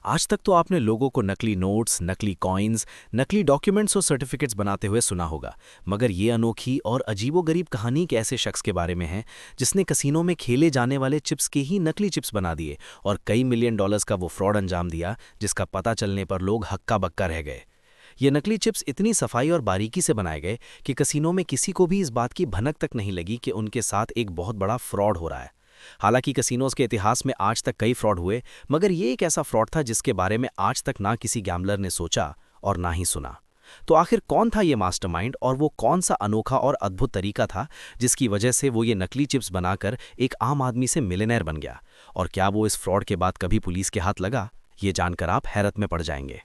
आज तक तो आपने लोगों को नकली नोट्स, नकली कॉइन्स, नकली डॉक्यूमेंट्स और सर्टिफिकेट्स बनाते हुए सुना होगा, मगर ये अनोखी और अजीबोगरीब कहानी एक ऐसे शख्स के बारे में है जिसने कसिनो में खेले जाने वाले चिप्स के ही नकली चिप्स बना दिए और कई मिलियन डॉलर्स का वो फ्रॉड अंजाम दिया, जिसका पता चलने पर लोग हक्का बक्का रह गए। ये नकली चिप्स इतनी सफाई और बारीकी से बनाए गए कि कसिनो में किसी को भी इस बात की भनक तक नहीं लगी कि उनके साथ एक बहुत बड़ा फ्रॉड हो रहा है। हालांकि कसिनोज के इतिहास में आज तक कई फ्रॉड हुए, मगर ये एक ऐसा फ्रॉड था जिसके बारे में आज तक ना किसी गैम्बलर ने सोचा और ना ही सुना। तो आखिर कौन था ये मास्टरमाइंड और वो कौन सा अनोखा और अद्भुत तरीका था जिसकी वजह से वो ये नकली चिप्स बनाकर एक आम आदमी से मिलियनेयर बन गया? और क्या वो इस फ्रॉड के बाद कभी पुलिस के हाथ लगा? ये जानकर आप हैरत में पड़ जाएंगे।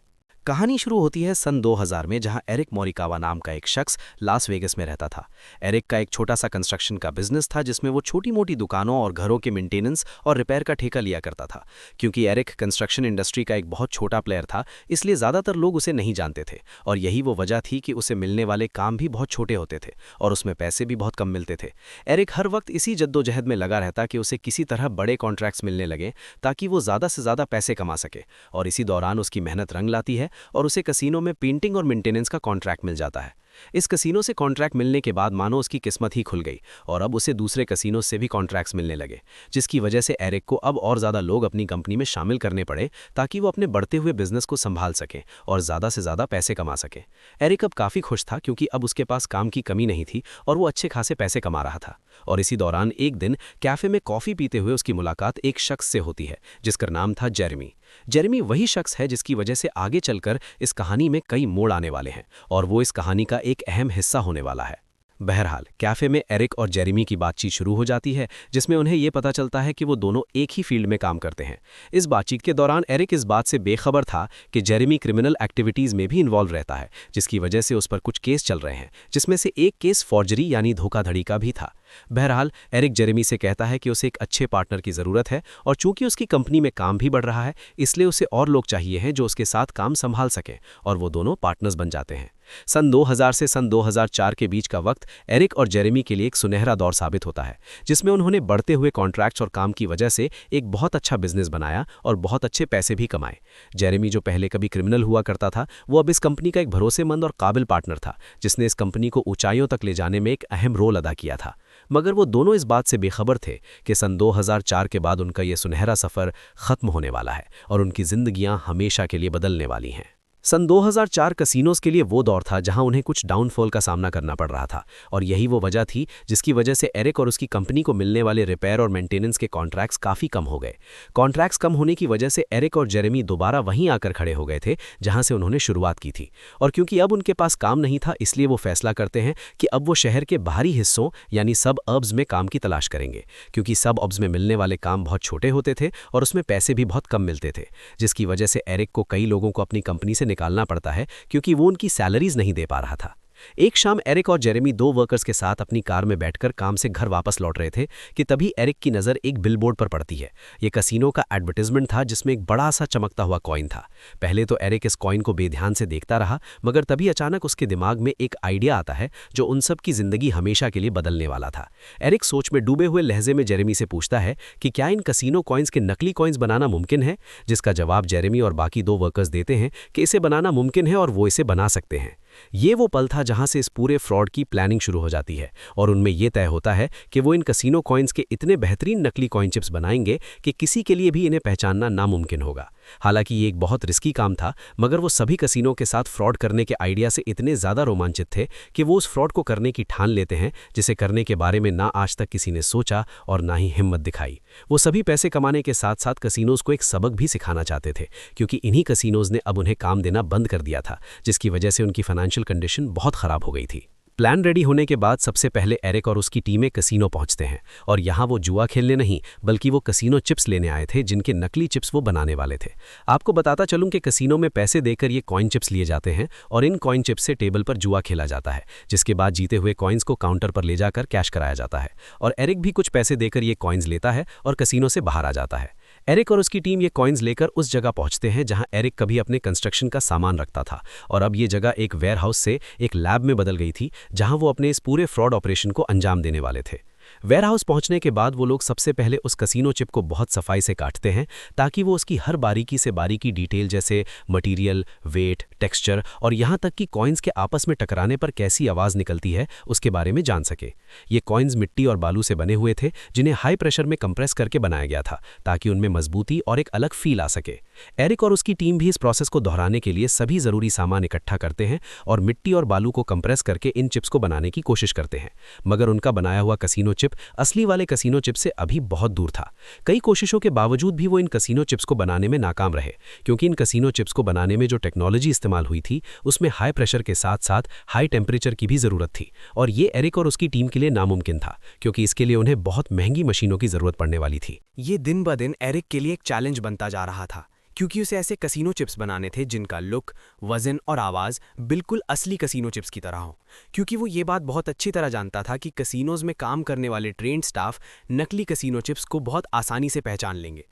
कहानी शुरू होती है सन 2000 में, जहां एरिक मोरिकावा नाम का एक शख्स लास वेगस में रहता था। एरिक का एक छोटा सा कंस्ट्रक्शन का बिजनेस था जिसमें वो छोटी मोटी दुकानों और घरों के मेंटेनेंस और रिपेयर का ठेका लिया करता था। क्योंकि एरिक कंस्ट्रक्शन इंडस्ट्री का एक बहुत छोटा प्लेयर था, इसलिए ज़्यादातर लोग उसे नहीं जानते थे, और यही वो वजह थी कि उसे मिलने वाले काम भी बहुत छोटे होते थे और उसमें पैसे भी बहुत कम मिलते थे। एरिक हर वक्त इसी जद्दोजहद में लगा रहता कि उसे किसी तरह बड़े कॉन्ट्रैक्ट्स मिलने लगे ताकि वो ज़्यादा से ज़्यादा पैसे कमा सके, और इसी दौरान उसकी मेहनत रंग लाती है और उसे कसिनो में पेंटिंग और मेंटेनेंस का कॉन्ट्रैक्ट मिल जाता है। इस कसिनो से कॉन्ट्रैक्ट मिलने के बाद मानो उसकी किस्मत ही खुल गई और अब उसे दूसरे कसिनो से भी कॉन्ट्रैक्ट्स मिलने लगे, जिसकी वजह से एरिक को अब और ज़्यादा लोग अपनी कंपनी में शामिल करने पड़े ताकि वो अपने बढ़ते हुए बिजनेस को संभाल सकें और ज़्यादा से ज़्यादा पैसे कमा सकें। एरिक अब काफ़ी खुश था क्योंकि अब उसके पास काम की कमी नहीं थी और वो अच्छे खासे पैसे कमा रहा था। और इसी दौरान एक दिन कैफ़े में कॉफ़ी पीते हुए उसकी मुलाकात एक शख्स से होती है जिसका नाम था जेरेमी। जेरेमी वही शख्स है जिसकी वजह से आगे चलकर इस कहानी में कई मोड़ आने वाले हैं और वो इस कहानी का एक अहम हिस्सा होने वाला है। बहरहाल कैफे में एरिक और जेरेमी की बातचीत शुरू हो जाती है, जिसमें उन्हें यह पता चलता है कि वो दोनों एक ही फील्ड में काम करते हैं। इस बातचीत के दौरान एरिक इस बात से बेखबर था कि जेरेमी क्रिमिनल एक्टिविटीज़ में भी इन्वॉल्व रहता है, जिसकी वजह से उस पर कुछ केस चल रहे हैं, जिसमें से एक केस फॉर्जरी यानी धोखाधड़ी का भी था। बहरहाल एरिक जेरेमी से कहता है कि उसे एक अच्छे पार्टनर की ज़रूरत है और चूंकि उसकी कंपनी में काम भी बढ़ रहा है, इसलिए उसे और लोग चाहिए हैं जो उसके साथ काम संभाल सकें, और वो दोनों पार्टनर्स बन जाते हैं। सन 2000 से सन 2004 के बीच का वक्त एरिक और जेरेमी के लिए एक सुनहरा दौर साबित होता है, जिसमें उन्होंने बढ़ते हुए कॉन्ट्रैक्ट्स और काम की वजह से एक बहुत अच्छा बिजनेस बनाया और बहुत अच्छे पैसे भी कमाए। जेरेमी, जो पहले कभी क्रिमिनल हुआ करता था, वो अब इस कंपनी का एक भरोसेमंद और काबिल पार्टनर था, जिसने इस कंपनी को ऊंचाइयों तक ले जाने में एक अहम रोल अदा किया था। मगर वो दोनों इस बात से बेखबर थे कि सन 2004 के बाद उनका ये सुनहरा सफ़र ख़त्म होने वाला है और उनकी ज़िंदगियां हमेशा के लिए बदलने वाली हैं। सन 2004 कसिनोज के लिए वो दौर था जहां उन्हें कुछ डाउनफॉल का सामना करना पड़ रहा था, और यही वो वजह थी जिसकी वजह से एरिक और उसकी कंपनी को मिलने वाले रिपेयर और मेंटेनेंस के कॉन्ट्रैक्ट्स काफ़ी कम हो गए। कॉन्ट्रैक्ट्स कम होने की वजह से एरिक और जेरेमी दोबारा वहीं आकर खड़े हो गए थे जहां से उन्होंने शुरुआत की थी, और क्योंकि अब उनके पास काम नहीं था, इसलिए वो फैसला करते हैं कि अब वो शहर के बाहरी हिस्सों यानी सब अर्ब्स में काम की तलाश करेंगे, क्योंकि सब अर्ब्स में मिलने वाले काम बहुत छोटे होते थे और उसमें पैसे भी बहुत कम मिलते थे, जिसकी वजह से एरिक को कई लोगों को अपनी कंपनी से निकालना पड़ता है क्योंकि वो उनकी सैलरीज नहीं दे पा रहा था। एक शाम एरिक और जेरेमी दो वर्कर्स के साथ अपनी कार में बैठकर काम से घर वापस लौट रहे थे कि तभी एरिक की नज़र एक बिलबोर्ड पर पड़ती है। ये कसिनो का एडवर्टाइजमेंट था जिसमें एक बड़ा सा चमकता हुआ कॉइन था। पहले तो एरिक इस कॉइन को बेध्यान से देखता रहा, मगर तभी अचानक उसके दिमाग में एक आइडिया आता है जो उन सब की जिंदगी हमेशा के लिए बदलने वाला था। एरिक सोच में डूबे हुए लहजे में जेरेमी से पूछता है कि क्या इन कसिनो कॉइन्स के नकली कॉइन्स बनाना मुमकिन है, जिसका जवाब जेरेमी और बाकी दो वर्कर्स देते हैं कि इसे बनाना मुमकिन है और वो इसे बना सकते हैं। ये वो पल था जहां से इस पूरे फ्रॉड की प्लानिंग शुरू हो जाती है और उनमें यह तय होता है कि वो इन कसिनो कॉइन्स के इतने बेहतरीन नकली कॉइन चिप्स बनाएंगे कि किसी के लिए भी इन्हें पहचानना नामुमकिन होगा। हालांकि ये एक बहुत रिस्की काम था, मगर वो सभी कसिनो के साथ फ्रॉड करने के आइडिया से इतने ज़्यादा रोमांचित थे कि वो उस फ्रॉड को करने की ठान लेते हैं, जिसे करने के बारे में ना आज तक किसी ने सोचा और ना ही हिम्मत दिखाई। वो सभी पैसे कमाने के साथ साथ कसिनोज को एक सबक भी सिखाना चाहते थे, क्योंकि इन्हीं कसिनोज ने अब उन्हें काम देना बंद कर दिया था, जिसकी वजह से उनकी फाइनेंशियल कंडीशन बहुत ख़राब हो गई थी। प्लान रेडी होने के बाद सबसे पहले एरिक और उसकी टीमें कसिनो पहुंचते हैं, और यहाँ वो जुआ खेलने नहीं बल्कि वो कसिनो चिप्स लेने आए थे, जिनके नकली चिप्स वो बनाने वाले थे। आपको बताता चलूं कि कसिनो में पैसे देकर ये कॉइन चिप्स लिए जाते हैं और इन कॉइन चिप्स से टेबल पर जुआ खेला जाता है, जिसके बाद जीते हुए कॉइन्स को काउंटर पर ले जाकर कैश कराया जाता है, और एरिक भी कुछ पैसे देकर ये कॉइन्स लेता है और कसिनो से बाहर आ जाता है। एरिक और उसकी टीम ये कॉइन्स लेकर उस जगह पहुंचते हैं जहां एरिक कभी अपने कंस्ट्रक्शन का सामान रखता था, और अब ये जगह एक वेयरहाउस से एक लैब में बदल गई थी जहां वो अपने इस पूरे फ्रॉड ऑपरेशन को अंजाम देने वाले थे। वेयरहाउस पहुंचने के बाद वो लोग सबसे पहले उस कसीनो चिप को बहुत सफाई से काटते हैं ताकि वो उसकी हर बारीकी से बारीकी डिटेल जैसे मटेरियल, वेट, टेक्सचर और यहाँ तक कि कॉइन्स के आपस में टकराने पर कैसी आवाज़ निकलती है उसके बारे में जान सके। ये कॉइन्स मिट्टी और बालू से बने हुए थे जिन्हें हाई प्रेशर में कंप्रेस करके बनाया गया था ताकि उनमें मजबूती और एक अलग फील आ सके। एरिक और उसकी टीम भी इस प्रोसेस को दोहराने के लिए सभी ज़रूरी सामान इकट्ठा करते हैं और मिट्टी और बालू को कंप्रेस करके इन चिप्स को बनाने की कोशिश करते हैं। मगर उनका बनाया हुआ कसीनो चिप असली वाले कसीनो चिप से अभी बहुत दूर था। कई कोशिशों के बावजूद भी वो इन कसीनो चिप्स को बनाने में नाकाम रहे, क्योंकि इन कसीनो चिप्स को बनाने में जो टेक्नोलॉजी इस्तेमाल हुई थी उसमें हाई प्रेशर के साथ साथ हाई टेम्परेचर की भी ज़रूरत थी और ये एरिक और उसकी टीम के लिए नामुमकिन था, क्योंकि इसके लिए उन्हें बहुत महंगी मशीनों की ज़रूरत पड़ने वाली थी। ये दिन ब दिन एरिक के लिए एक चैलेंज बनता जा रहा था, क्योंकि उसे ऐसे कसीनो चिप्स बनाने थे जिनका लुक, वजन और आवाज़ बिल्कुल असली कसीनो चिप्स की तरह हो। क्योंकि वो ये बात बहुत अच्छी तरह जानता था कि कसीनोज में काम करने वाले ट्रेंड स्टाफ नकली कसीनो चिप्स को बहुत आसानी से पहचान लेंगे।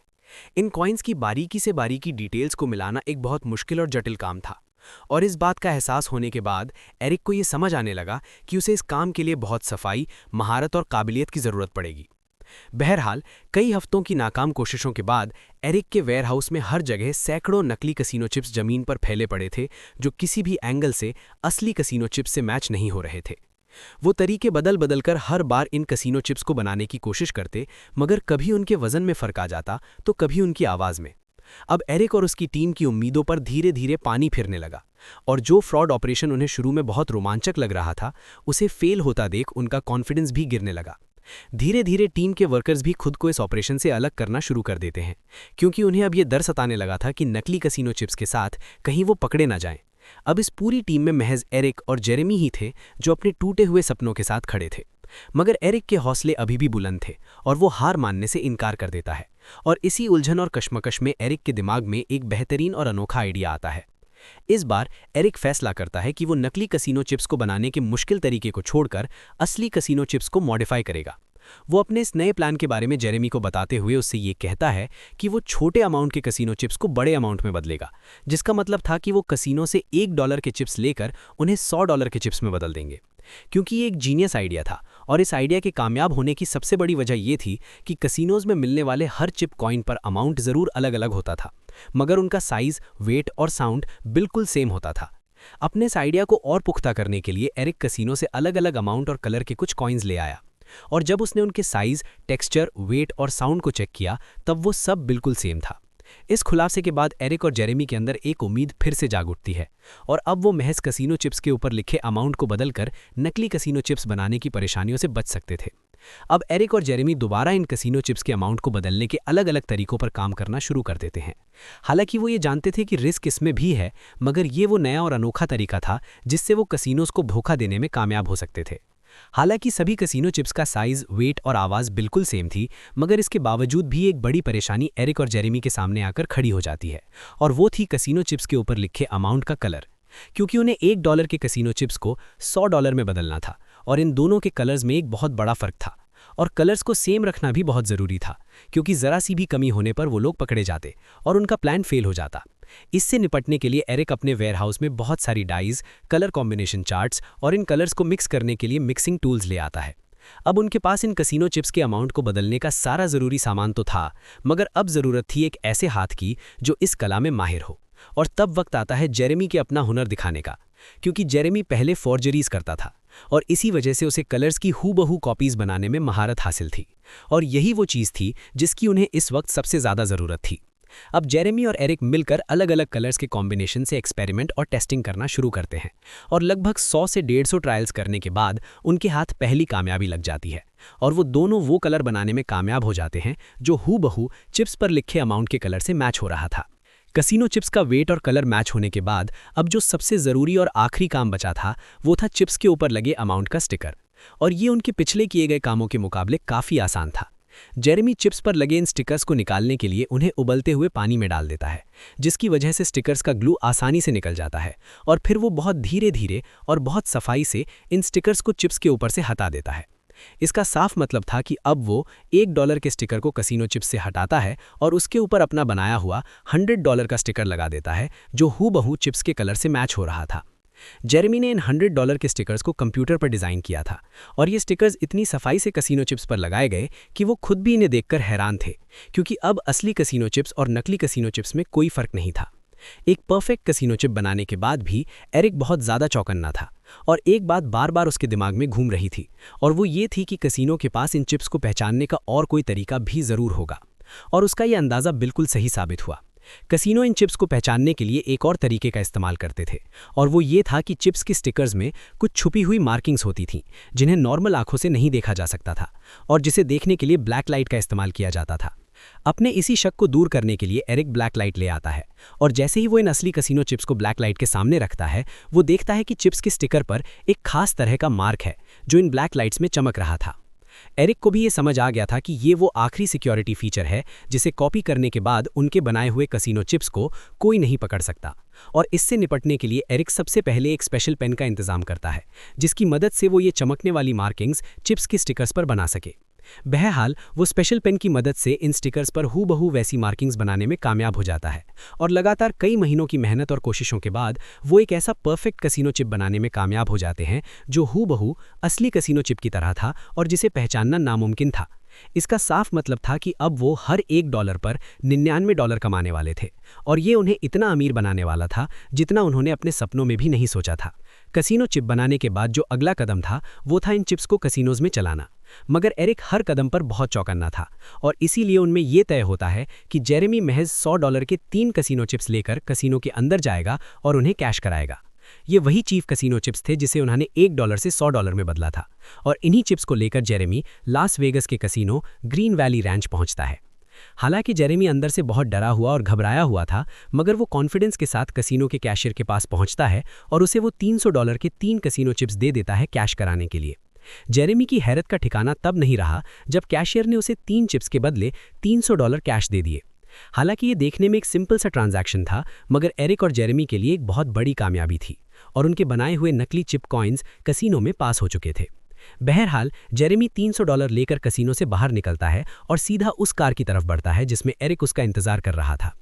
इन कॉइन्स की बारीकी से बारीकी डिटेल्स को मिलाना एक बहुत मुश्किल और जटिल काम था, और इस बात का एहसास होने के बाद एरिक को ये समझ आने लगा कि उसे इस काम के लिए बहुत सफाई, महारत और काबिलियत की ज़रूरत पड़ेगी। बहरहाल, कई हफ्तों की नाकाम कोशिशों के बाद एरिक के वेयरहाउस में हर जगह सैकड़ों नकली कसीनो चिप्स जमीन पर फैले पड़े थे, जो किसी भी एंगल से असली कसीनो चिप्स से मैच नहीं हो रहे थे। वो तरीके बदल बदल कर हर बार इन कसीनो चिप्स को बनाने की कोशिश करते, मगर कभी उनके वजन में फर्क आ जाता तो कभी उनकी आवाज़ में। अब एरिक और उसकी टीम की उम्मीदों पर धीरे धीरे पानी फिरने लगा, और जो फ्रॉड ऑपरेशन उन्हें शुरू में बहुत रोमांचक लग रहा था, उसे फेल होता देख उनका कॉन्फिडेंस भी गिरने लगा। धीरे धीरे टीम के वर्कर्स भी खुद को इस ऑपरेशन से अलग करना शुरू कर देते हैं, क्योंकि उन्हें अब ये डर सताने लगा था कि नकली कसीनो चिप्स के साथ कहीं वो पकड़े ना जाएं। अब इस पूरी टीम में महज एरिक और जेरेमी ही थे जो अपने टूटे हुए सपनों के साथ खड़े थे। मगर एरिक के हौसले अभी भी बुलंद थे और वो हार मानने से इनकार कर देता है, और इसी उलझन और कश्मकश में एरिक के दिमाग में एक बेहतरीन और अनोखा आइडिया आता है। इस बार एरिक फैसला करता है कि वो नकली कसीनो चिप्स को बनाने के मुश्किल तरीके को छोड़कर असली कसीनो चिप्स को मॉडिफाई करेगा। वो अपने इस नए प्लान के बारे में जेरेमी को बताते हुए उससे ये कहता है कि वो छोटे अमाउंट के कसीनो चिप्स को बड़े अमाउंट में बदलेगा, जिसका मतलब था कि वो कसीनो से $1 के चिप्स लेकर उन्हें $100 के चिप्स में बदल देंगे। क्योंकि ये एक जीनियस आइडिया था, और इस आइडिया के कामयाब होने की सबसे बड़ी वजह ये थी कि कसीनोज में मिलने वाले हर चिप कॉइन पर अमाउंट ज़रूर अलग अलग होता था, मगर उनका साइज़, वेट और साउंड बिल्कुल सेम होता था। अपने इस आइडिया को और पुख्ता करने के लिए एरिक कसीनो से अलग अलग अमाउंट और कलर के कुछ कॉइन्स ले आया, और जब उसने उनके साइज़, टेक्सचर, वेट और साउंड को चेक किया तब वो सब बिल्कुल सेम था। इस खुलासे के बाद एरिक और जेरेमी के अंदर एक उम्मीद फिर से जाग उठती है, और अब वो महज कसीनो चिप्स के ऊपर लिखे अमाउंट को बदलकर नकली कसीनो चिप्स बनाने की परेशानियों से बच सकते थे। अब एरिक और जेरेमी दोबारा इन कसीनो चिप्स के अमाउंट को बदलने के अलग अलग तरीकों पर काम करना शुरू कर देते हैं। हालांकि वो ये जानते थे कि रिस्क इसमें भी है, मगर ये वो नया और अनोखा तरीका था जिससे वो कसीनोज को धोखा देने में कामयाब हो सकते थे। हालांकि सभी कसीनो चिप्स का साइज, वेट और आवाज़ बिल्कुल सेम थी, मगर इसके बावजूद भी एक बड़ी परेशानी एरिक और जेरेमी के सामने आकर खड़ी हो जाती है, और वो थी कसीनो चिप्स के ऊपर लिखे अमाउंट का कलर। क्योंकि उन्हें $1 के कसीनो चिप्स को $100 में बदलना था, और इन दोनों के कलर्स में एक बहुत बड़ा फ़र्क था, और कलर्स को सेम रखना भी बहुत ज़रूरी था, क्योंकि ज़रा सी भी कमी होने पर वो लोग पकड़े जाते और उनका प्लान फेल हो जाता। इससे निपटने के लिए एरिक अपने वेयरहाउस में बहुत सारी डाइज, कलर कॉम्बिनेशन चार्ट्स और इन कलर्स को मिक्स करने के लिए मिक्सिंग टूल्स ले आता है। अब उनके पास इन कसीनो चिप्स के अमाउंट को बदलने का सारा ज़रूरी सामान तो था, मगर अब ज़रूरत थी एक ऐसे हाथ की जो इस कला में माहिर हो। और तब वक्त आता है जेरेमी के अपना हुनर दिखाने का, क्योंकि जेरेमी पहले फॉर्जरीज करता था, और इसी वजह से उसे कलर्स की हूबहू कॉपीज़ बनाने में महारत हासिल थी, और यही वो चीज़ थी जिसकी उन्हें इस वक्त सबसे ज़्यादा ज़रूरत थी। अब जेरेमी और एरिक मिलकर अलग अलग कलर्स के कॉम्बिनेशन से एक्सपेरिमेंट और टेस्टिंग करना शुरू करते हैं, और लगभग 100 से 150 ट्रायल्स करने के बाद उनके हाथ पहली कामयाबी लग जाती है, और वो दोनों वो कलर बनाने में कामयाब हो जाते हैं जो हूबहू चिप्स पर लिखे अमाउंट के कलर से मैच हो रहा था। कसीनो चिप्स का वेट और कलर मैच होने के बाद अब जो सबसे ज़रूरी और आखिरी काम बचा था वो था चिप्स के ऊपर लगे अमाउंट का स्टिकर, और ये उनके पिछले किए गए कामों के मुकाबले काफ़ी आसान था। जेरेमी चिप्स पर लगे इन स्टिकर्स को निकालने के लिए उन्हें उबलते हुए पानी में डाल देता है, जिसकी वजह से स्टिकर्स का ग्लू आसानी से निकल जाता है, और फिर वो बहुत धीरे धीरे और बहुत सफाई से इन स्टिकर्स को चिप्स के ऊपर से हटा देता है। इसका साफ मतलब था कि अब वो $1 के स्टिकर को कसीनो चिप्स से हटाता है और उसके ऊपर अपना बनाया हुआ $100 का स्टिकर लगा देता है, जो हूबहू चिप्स के कलर से मैच हो रहा था। जेरेमी ने इन $100 के स्टिकर्स को कंप्यूटर पर डिज़ाइन किया था और ये स्टिकर्स इतनी सफाई से कसीनो चिप्स पर लगाए गए कि वो खुद भी इन्हें देखकर हैरान थे, क्योंकि अब असली कसीनो चिप्स और नकली कसीनो चिप्स में कोई फर्क नहीं था। एक परफेक्ट कसीनो चिप बनाने के बाद भी एरिक बहुत ज़्यादा चौकन्ना था और एक बात बार बार उसके दिमाग में घूम रही थी, और वो ये थी कि कसीनो के पास इन चिप्स को पहचानने का और कोई तरीका भी ज़रूर होगा। और उसका ये अंदाज़ा बिल्कुल सही साबित हुआ। कसीनो इन चिप्स को पहचानने के लिए एक और तरीके का इस्तेमाल करते थे, और वो ये था कि चिप्स के स्टिकर्स में कुछ छुपी हुई मार्किंग्स होती थीं जिन्हें नॉर्मल आंखों से नहीं देखा जा सकता था और जिसे देखने के लिए ब्लैक लाइट का इस्तेमाल किया जाता था। अपने इसी शक को दूर करने के लिए एरिक ब्लैक लाइट ले आता है, और जैसे ही वो इन असली कसीनो चिप्स को ब्लैक लाइट के सामने रखता है, वो देखता है कि चिप्स के स्टिकर पर एक खास तरह का मार्क है जो इन ब्लैक लाइट्स में चमक रहा था। एरिक को भी ये समझ आ गया था कि ये वो आखिरी सिक्योरिटी फीचर है जिसे कॉपी करने के बाद उनके बनाए हुए कसीनो चिप्स को कोई नहीं पकड़ सकता, और इससे निपटने के लिए एरिक सबसे पहले एक स्पेशल पेन का इंतजाम करता है जिसकी मदद से वो ये चमकने वाली मार्किंग्स चिप्स के स्टिकर्स पर बना सके। बहरहाल वो स्पेशल पेन की मदद से इन स्टिकर्स पर हूबहू वैसी मार्किंग्स बनाने में कामयाब हो जाता है, और लगातार कई महीनों की मेहनत और कोशिशों के बाद वो एक ऐसा परफेक्ट कसीनो चिप बनाने में कामयाब हो जाते हैं जो हूबहू असली कसीनो चिप की तरह था और जिसे पहचानना नामुमकिन था। इसका साफ मतलब था कि अब वो हर $1 पर $99 कमाने वाले थे, और ये उन्हें इतना अमीर बनाने वाला था जितना उन्होंने अपने सपनों में भी नहीं सोचा था। कसीनो चिप बनाने के बाद जो अगला कदम था वो था इन चिप्स को कसीनोज में चलाना, मगर एरिक हर कदम पर बहुत चौकन्ना था, और इसीलिए उनमें ये तय होता है कि जेरेमी महज $100 के 3 कसीनो चिप्स लेकर कसीनो के अंदर जाएगा और उन्हें कैश कराएगा। ये वही चीफ कसीनो चिप्स थे जिसे उन्होंने $1 से $100 में बदला था, और इन्हीं चिप्स को लेकर जेरेमी लास वेगस के कसीनो ग्रीन वैली रैंच पहुंचता है। हालांकि जेरेमी अंदर से बहुत डरा हुआ और घबराया हुआ था, मगर वो कॉन्फिडेंस के साथ कसीनो के कैशियर के पास पहुंचता है और उसे वो $300 के 3 कसीनो चिप्स दे देता है कैश कराने के लिए। जेरेमी की हैरत का ठिकाना तब नहीं रहा जब कैशियर ने उसे 3 चिप्स के बदले $300 कैश दे दिए। हालांकि ये देखने में एक सिंपल सा ट्रांजैक्शन था, मगर एरिक और जेरेमी के लिए एक बहुत बड़ी कामयाबी थी, और उनके बनाए हुए नकली चिप कॉइन्स कसीनो में पास हो चुके थे। बहरहाल जेरेमी $300 लेकर कसीनो से बाहर निकलता है और सीधा उस कार की तरफ बढ़ता है जिसमें एरिक उसका इंतजार कर रहा था।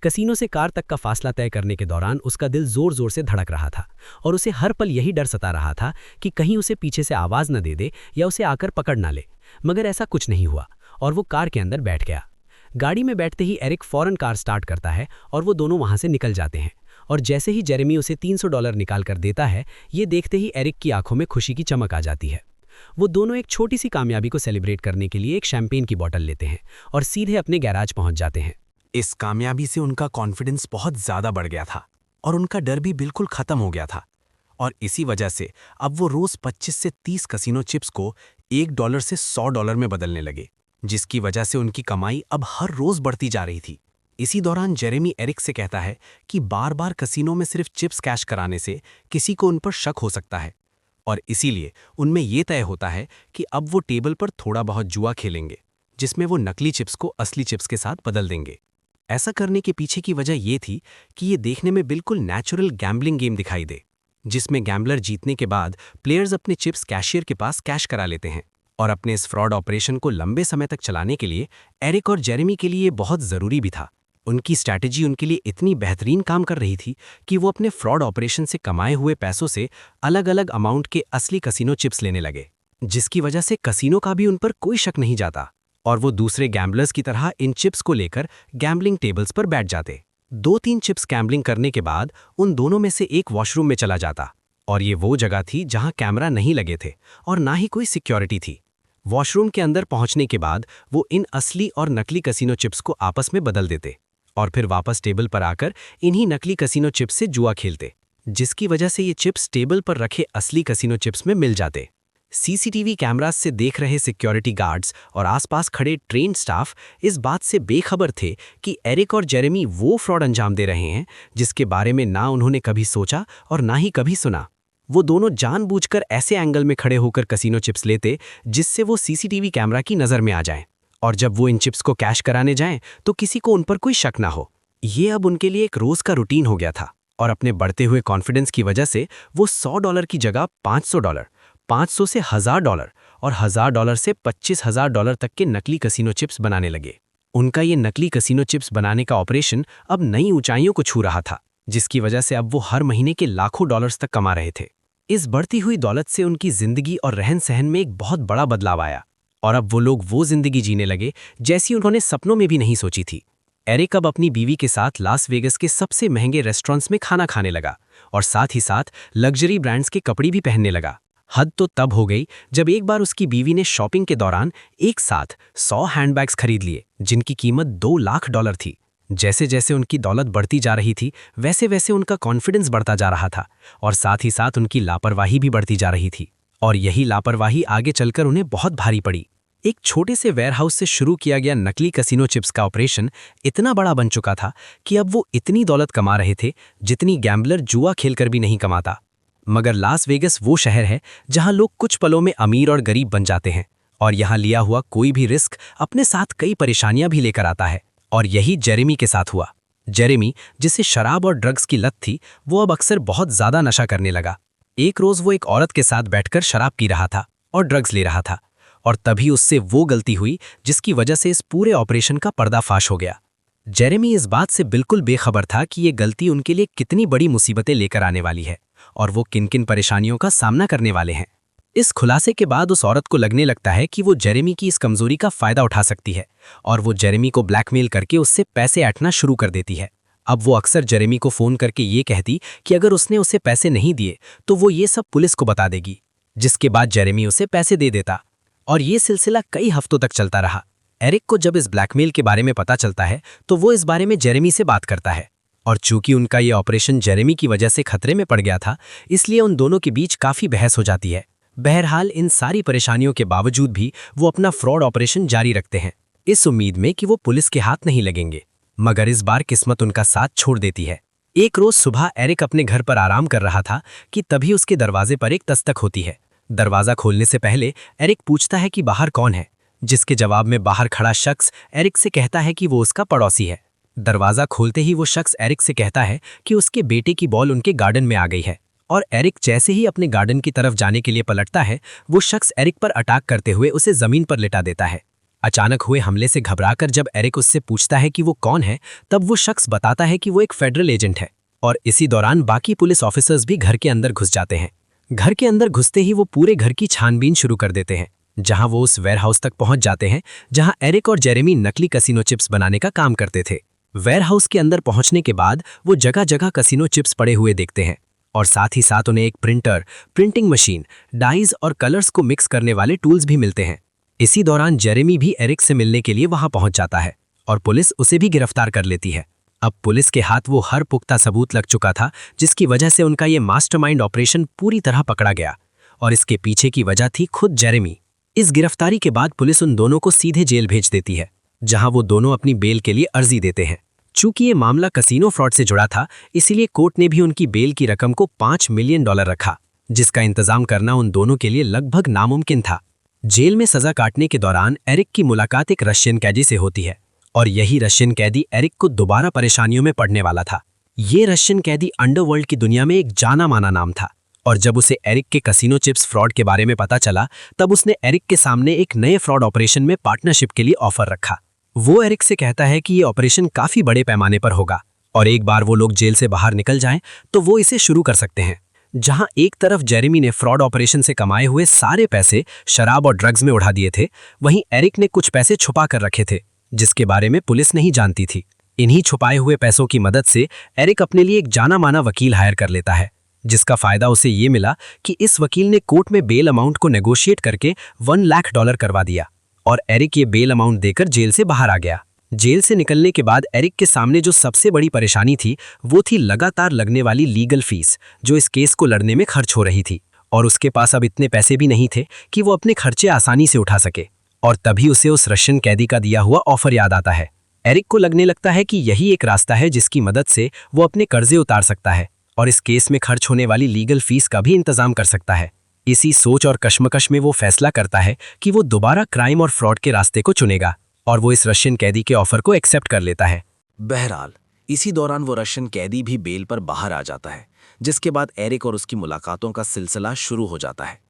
कसीनो से कार तक का फासला तय करने के दौरान उसका दिल जोर जोर से धड़क रहा था, और उसे हर पल यही डर सता रहा था कि कहीं उसे पीछे से आवाज़ न दे दे या उसे आकर पकड़ ना ले। मगर ऐसा कुछ नहीं हुआ, और वो कार के अंदर बैठ गया। गाड़ी में बैठते ही एरिक फौरन कार स्टार्ट करता है और वो दोनों वहाँ से निकल जाते हैं, और जैसे ही जेरेमी उसे $300 निकाल कर देता है, ये देखते ही एरिक की आंखों में खुशी की चमक आ जाती है। वो दोनों एक छोटी सी कामयाबी को सेलिब्रेट करने के लिए एक शैंपेन की बोतल लेते हैं और सीधे अपने गैराज पहुंच जाते हैं। इस कामयाबी से उनका कॉन्फिडेंस बहुत ज़्यादा बढ़ गया था और उनका डर भी बिल्कुल ख़त्म हो गया था, और इसी वजह से अब वो रोज़ 25 से 30 कसीनो चिप्स को $1 से $100 में बदलने लगे, जिसकी वजह से उनकी कमाई अब हर रोज़ बढ़ती जा रही थी। इसी दौरान जेरेमी एरिक से कहता है कि बार बार कसीनो में सिर्फ चिप्स कैश कराने से किसी को उन पर शक हो सकता है, और इसीलिए उनमें ये तय होता है कि अब वो टेबल पर थोड़ा बहुत जुआ खेलेंगे, जिसमें वो नकली चिप्स को असली चिप्स के साथ बदल देंगे। ऐसा करने के पीछे की वजह ये थी कि ये देखने में बिल्कुल नेचुरल गैम्बलिंग गेम दिखाई दे, जिसमें गैम्बलर जीतने के बाद प्लेयर्स अपने चिप्स कैशियर के पास कैश करा लेते हैं। और अपने इस फ्रॉड ऑपरेशन को लंबे समय तक चलाने के लिए एरिक और जेरेमी के लिए बहुत ज़रूरी भी था। उनकी स्ट्रैटेजी उनके लिए इतनी बेहतरीन काम कर रही थी कि वो अपने फ्रॉड ऑपरेशन से कमाए हुए पैसों से अलग अलग अमाउंट के असली कसीनो चिप्स लेने लगे, जिसकी वजह से कसीनो का भी उन पर कोई शक नहीं जाता, और वो दूसरे गैम्बलर्स की तरह इन चिप्स को लेकर गैम्बलिंग टेबल्स पर बैठ जाते। 2-3 चिप्स गैम्बलिंग करने के बाद उन दोनों में से एक वॉशरूम में चला जाता, और ये वो जगह थी जहां कैमरा नहीं लगे थे और ना ही कोई सिक्योरिटी थी। वॉशरूम के अंदर पहुंचने के बाद वो इन असली और नकली कसीनो चिप्स को आपस में बदल देते और फिर वापस टेबल पर आकर इन्हीं नकली कसीनो चिप्स से जुआ खेलते, जिसकी वजह से ये चिप्स टेबल पर रखे असली कसीनो चिप्स में मिल जाते। सीसीटीवी कैमरास से देख रहे सिक्योरिटी गार्ड्स और आसपास खड़े ट्रेन्ड स्टाफ इस बात से बेखबर थे कि एरिक और जेरेमी वो फ्रॉड अंजाम दे रहे हैं जिसके बारे में ना उन्होंने कभी सोचा और ना ही कभी सुना। वो दोनों जानबूझकर ऐसे एंगल में खड़े होकर कसीनो चिप्स लेते जिससे वो सीसीटीवी कैमरा की नज़र में आ जाएं, और जब वो इन चिप्स को कैश कराने जाएं तो किसी को उन पर कोई शक ना हो। ये अब उनके लिए एक रोज़ का रूटीन हो गया था, और अपने बढ़ते हुए कॉन्फिडेंस की वजह से वो $100 की जगह $500, 500 से $1000 और $1000 से $25,000 तक के नकली कसीनो चिप्स बनाने लगे। उनका ये नकली कसीनो चिप्स बनाने का ऑपरेशन अब नई ऊंचाइयों को छू रहा था, जिसकी वजह से अब वो हर महीने के लाखों डॉलर्स तक कमा रहे थे। इस बढ़ती हुई दौलत से उनकी जिंदगी और रहन सहन में एक बहुत बड़ा बदलाव आया और अब वो लोग वो जिंदगी जीने लगे जैसी उन्होंने सपनों में भी नहीं सोची थी। एरिक अब अपनी बीवी के साथ लास वेगस के सबसे महंगे रेस्टोरेंट्स में खाना खाने लगा और साथ ही साथ लग्जरी ब्रांड्स के कपड़े भी पहनने लगा। हद तो तब हो गई जब एक बार उसकी बीवी ने शॉपिंग के दौरान एक साथ 100 हैंडबैग्स खरीद लिए जिनकी कीमत $2 लाख थी। जैसे जैसे उनकी दौलत बढ़ती जा रही थी वैसे वैसे उनका कॉन्फिडेंस बढ़ता जा रहा था और साथ ही साथ उनकी लापरवाही भी बढ़ती जा रही थी। और यही लापरवाही आगे चलकर उन्हें बहुत भारी पड़ी। एक छोटे से वेयरहाउस से शुरू किया गया नकली कसिनो चिप्स का ऑपरेशन इतना बड़ा बन चुका था कि अब वो इतनी दौलत कमा रहे थे जितनी गैम्बलर जुआ खेलकर भी नहीं कमाता। मगर लास वेगस वो शहर है जहां लोग कुछ पलों में अमीर और गरीब बन जाते हैं और यहां लिया हुआ कोई भी रिस्क अपने साथ कई परेशानियां भी लेकर आता है। और यही जेरेमी के साथ हुआ। जेरेमी, जिसे शराब और ड्रग्स की लत थी, वो अब अक्सर बहुत ज्यादा नशा करने लगा। एक रोज वो एक औरत के साथ बैठकर शराब पी रहा था और ड्रग्स ले रहा था और तभी उससे वो गलती हुई जिसकी वजह से इस पूरे ऑपरेशन का पर्दाफाश हो गया। जेरेमी इस बात से बिल्कुल बेखबर था कि ये गलती उनके लिए कितनी बड़ी मुसीबतें लेकर आने वाली है और वो किन किन परेशानियों का सामना करने वाले हैं। इस खुलासे के बाद उस औरत को लगने लगता है कि वो जेरेमी की इस कमजोरी का फायदा उठा सकती है और वो जेरेमी को ब्लैकमेल करके उससे पैसे ऐंठना शुरू कर देती है। अब वो अक्सर जेरेमी को फोन करके ये कहती कि अगर उसने उसे पैसे नहीं दिए तो वो ये सब पुलिस को बता देगी, जिसके बाद जेरेमी उसे पैसे दे देता और ये सिलसिला कई हफ्तों तक चलता रहा। एरिक को जब इस ब्लैकमेल के बारे में पता चलता है तो वो इस बारे में जेरेमी से बात करता है और चूंकि उनका ये ऑपरेशन जेरेमी की वजह से खतरे में पड़ गया था इसलिए उन दोनों के बीच काफी बहस हो जाती है। बहरहाल इन सारी परेशानियों के बावजूद भी वो अपना फ्रॉड ऑपरेशन जारी रखते हैं इस उम्मीद में कि वो पुलिस के हाथ नहीं लगेंगे। मगर इस बार किस्मत उनका साथ छोड़ देती है। एक रोज सुबह एरिक अपने घर पर आराम कर रहा था कि तभी उसके दरवाजे पर एक दस्तक होती है। दरवाजा खोलने से पहले एरिक पूछता है कि बाहर कौन है, जिसके जवाब में बाहर खड़ा शख्स एरिक से कहता है कि वो उसका पड़ोसी है। दरवाजा खोलते ही वो शख्स एरिक से कहता है कि उसके बेटे की बॉल उनके गार्डन में आ गई है और एरिक जैसे ही अपने गार्डन की तरफ जाने के लिए पलटता है वो शख्स एरिक पर अटैक करते हुए उसे जमीन पर लिटा देता है। अचानक हुए हमले से घबराकर जब एरिक उससे पूछता है कि वो कौन है तब वो शख्स बताता है कि वो एक फेडरल एजेंट है और इसी दौरान बाकी पुलिस ऑफिसर्स भी घर के अंदर घुस जाते हैं। घर के अंदर घुसते ही वो पूरे घर की छानबीन शुरू कर देते हैं, जहां वो उस वेयरहाउस तक पहुंच जाते हैं जहां एरिक और जेरेमी नकली कसिनो चिप्स बनाने का काम करते थे। वेयरहाउस के अंदर पहुंचने के बाद वो जगह जगह कसिनो चिप्स पड़े हुए देखते हैं और साथ ही साथ उन्हें एक प्रिंटर, प्रिंटिंग मशीन, डाइज और कलर्स को मिक्स करने वाले टूल्स भी मिलते हैं। इसी दौरान जेरेमी भी एरिक से मिलने के लिए वहां पहुंच जाता है और पुलिस उसे भी गिरफ्तार कर लेती है। अब पुलिस के हाथ वो हर पुख्ता सबूत लग चुका था जिसकी वजह से उनका ये मास्टरमाइंड ऑपरेशन पूरी तरह पकड़ा गया और इसके पीछे की वजह थी खुद जेरेमी। इस गिरफ्तारी के बाद पुलिस उन दोनों को सीधे जेल भेज देती है जहां वो दोनों अपनी बेल के लिए अर्जी देते हैं। चूंकि ये मामला कसिनो फ्रॉड से जुड़ा था इसीलिए कोर्ट ने भी उनकी बेल की रकम को $5 मिलियन रखा, जिसका इंतजाम करना उन दोनों के लिए लगभग नामुमकिन था। जेल में सजा काटने के दौरान एरिक की मुलाकात एक रशियन कैदी से होती है और यही रशियन कैदी एरिक को दोबारा परेशानियों में पड़ने वाला था। ये रशियन कैदी अंडरवर्ल्ड की दुनिया में एक जाना माना नाम था और जब उसे एरिक के कसिनो चिप्स फ्रॉड के बारे में पता चला तब उसने एरिक के सामने एक नए फ्रॉड ऑपरेशन में पार्टनरशिप के लिए ऑफर रखा। वो एरिक से कहता है कि ये ऑपरेशन काफी बड़े पैमाने पर होगा और एक बार वो लोग जेल से बाहर निकल जाएं तो वो इसे शुरू कर सकते हैं। जहां एक तरफ जेरेमी ने फ्रॉड ऑपरेशन से कमाए हुए सारे पैसे शराब और ड्रग्स में उड़ा दिए थे, वहीं एरिक ने कुछ पैसे छुपा कर रखे थे जिसके बारे में पुलिस नहीं जानती थी। इन्हीं छुपाए हुए पैसों की मदद से एरिक अपने लिए एक जाना माना वकील हायर कर लेता है, जिसका फायदा उसे ये मिला कि इस वकील ने कोर्ट में बेल अमाउंट को नेगोशिएट करके $1 लाख करवा दिया और एरिक ये बेल अमाउंट देकर जेल से बाहर आ गया। जेल से निकलने के बाद एरिक के सामने जो सबसे बड़ी परेशानी थी वो थी लगातार लगने वाली लीगल फीस जो इस केस को लड़ने में खर्च हो रही थी और उसके पास अब इतने पैसे भी नहीं थे कि वो अपने खर्चे आसानी से उठा सके। और तभी उसे उस रशियन कैदी का दिया हुआ ऑफर याद आता है। एरिक को लगने लगता है कि यही एक रास्ता है जिसकी मदद से वो अपने कर्जे उतार सकता है और इस केस में खर्च होने वाली लीगल फीस का भी इंतजाम कर सकता है। इसी सोच और कश्मकश में वो फैसला करता है कि वो दोबारा क्राइम और फ्रॉड के रास्ते को चुनेगा और वो इस रशियन कैदी के ऑफर को एक्सेप्ट कर लेता है। बहरहाल इसी दौरान वो रशियन कैदी भी बेल पर बाहर आ जाता है, जिसके बाद एरिक और उसकी मुलाकातों का सिलसिला शुरू हो जाता है।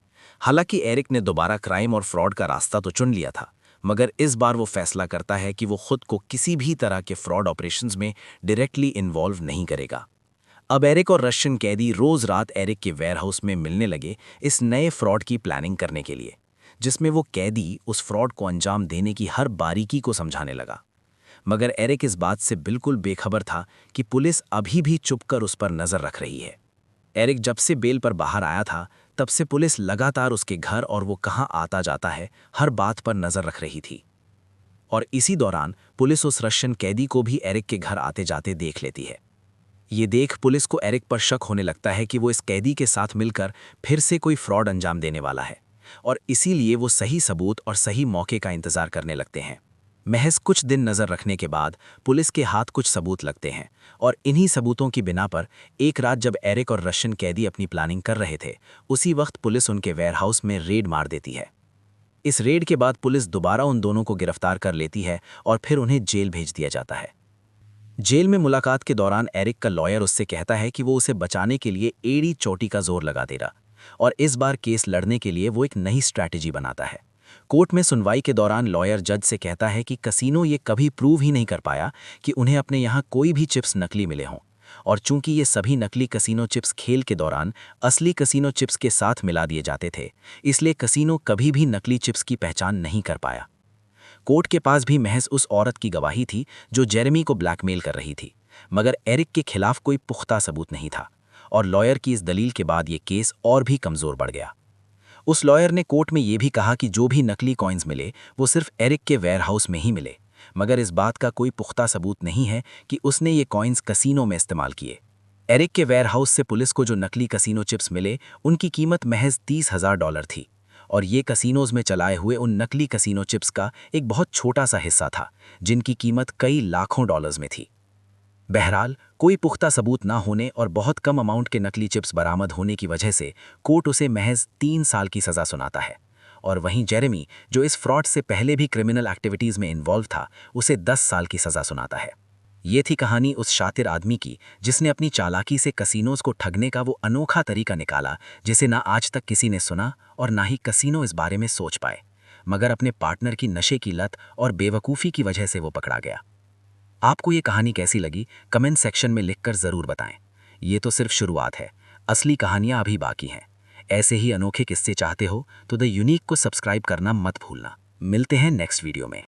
हालांकि एरिक ने दोबारा क्राइम और फ्रॉड का रास्ता तो चुन लिया था, मगर इस बार वो फैसला करता है कि वो खुद को किसी भी तरह के फ्रॉड ऑपरेशंस में डायरेक्टली इन्वॉल्व नहीं करेगा। अब एरिक और रशियन कैदी रोज रात एरिक के वेयरहाउस में मिलने लगे इस नए फ्रॉड की प्लानिंग करने के लिए, जिसमें वो कैदी उस फ्रॉड को अंजाम देने की हर बारीकी को समझाने लगा। मगर एरिक इस बात से बिल्कुल बेखबर था कि पुलिस अभी भी चुपकर उस पर नजर रख रही है। एरिक जब से बेल पर बाहर आया था तब से पुलिस लगातार उसके घर और वो कहाँ आता जाता है हर बात पर नजर रख रही थी। और इसी दौरान पुलिस उस रशियन कैदी को भी एरिक के घर आते जाते देख लेती है। ये देख पुलिस को एरिक पर शक होने लगता है कि वो इस कैदी के साथ मिलकर फिर से कोई फ्रॉड अंजाम देने वाला है, और इसीलिए वो सही सबूत और सही मौके का इंतजार करने लगते हैं। महज कुछ दिन नजर रखने के बाद पुलिस के हाथ कुछ सबूत लगते हैं, और इन्हीं सबूतों की बिना पर एक रात जब एरिक और रशियन कैदी अपनी प्लानिंग कर रहे थे, उसी वक्त पुलिस उनके वेयरहाउस में रेड मार देती है। इस रेड के बाद पुलिस दोबारा उन दोनों को गिरफ्तार कर लेती है और फिर उन्हें जेल भेज दिया जाता है। जेल में मुलाकात के दौरान एरिक का लॉयर उससे कहता है कि वो उसे बचाने के लिए एड़ी चोटी का जोर लगा देगा, और इस बार केस लड़ने के लिए वो एक नई स्ट्रैटेजी बनाता है। कोर्ट में सुनवाई के दौरान लॉयर जज से कहता है कि कसिनो ये कभी प्रूव ही नहीं कर पाया कि उन्हें अपने यहाँ कोई भी चिप्स नकली मिले हों, और चूंकि ये सभी नकली कसिनो चिप्स खेल के दौरान असली कसिनो चिप्स के साथ मिला दिए जाते थे, इसलिए कसिनो कभी भी नकली चिप्स की पहचान नहीं कर पाया। कोर्ट के पास भी महज उस औरत की गवाही थी जो जेरेमी को ब्लैकमेल कर रही थी, मगर एरिक के खिलाफ कोई पुख्ता सबूत नहीं था, और लॉयर की इस दलील के बाद ये केस और भी कमज़ोर बढ़ गया। उस लॉयर ने कोर्ट में ये भी कहा कि जो भी नकली कॉइन्स मिले वो सिर्फ एरिक के वेयरहाउस में ही मिले, मगर इस बात का कोई पुख्ता सबूत नहीं है कि उसने ये कॉइन्स कसिनो में इस्तेमाल किए। एरिक के वेयरहाउस से पुलिस को जो नकली कसिनो चिप्स मिले उनकी कीमत महज $30,000 थी, और ये कसिनोज में चलाए हुए उन नकली कसिनो चिप्स का एक बहुत छोटा सा हिस्सा था, जिनकी कीमत कई लाखों डॉलर्स में थी। बहरहाल, कोई पुख्ता सबूत ना होने और बहुत कम अमाउंट के नकली चिप्स बरामद होने की वजह से कोर्ट उसे महज 3 साल की सज़ा सुनाता है, और वहीं जेरेमी, जो इस फ्रॉड से पहले भी क्रिमिनल एक्टिविटीज़ में इन्वॉल्व था, उसे 10 साल की सज़ा सुनाता है। ये थी कहानी उस शातिर आदमी की जिसने अपनी चालाकी से कसिनोज को ठगने का वो अनोखा तरीका निकाला जिसे ना आज तक किसी ने सुना और ना ही कसिनो इस बारे में सोच पाए, मगर अपने पार्टनर की नशे की लत और बेवकूफ़ी की वजह से वो पकड़ा गया। आपको ये कहानी कैसी लगी कमेंट सेक्शन में लिखकर ज़रूर बताएं। ये तो सिर्फ शुरुआत है, असली कहानियाँ अभी बाकी हैं। ऐसे ही अनोखे किस्से चाहते हो तो द यूनिक को सब्सक्राइब करना मत भूलना। मिलते हैं नेक्स्ट वीडियो में।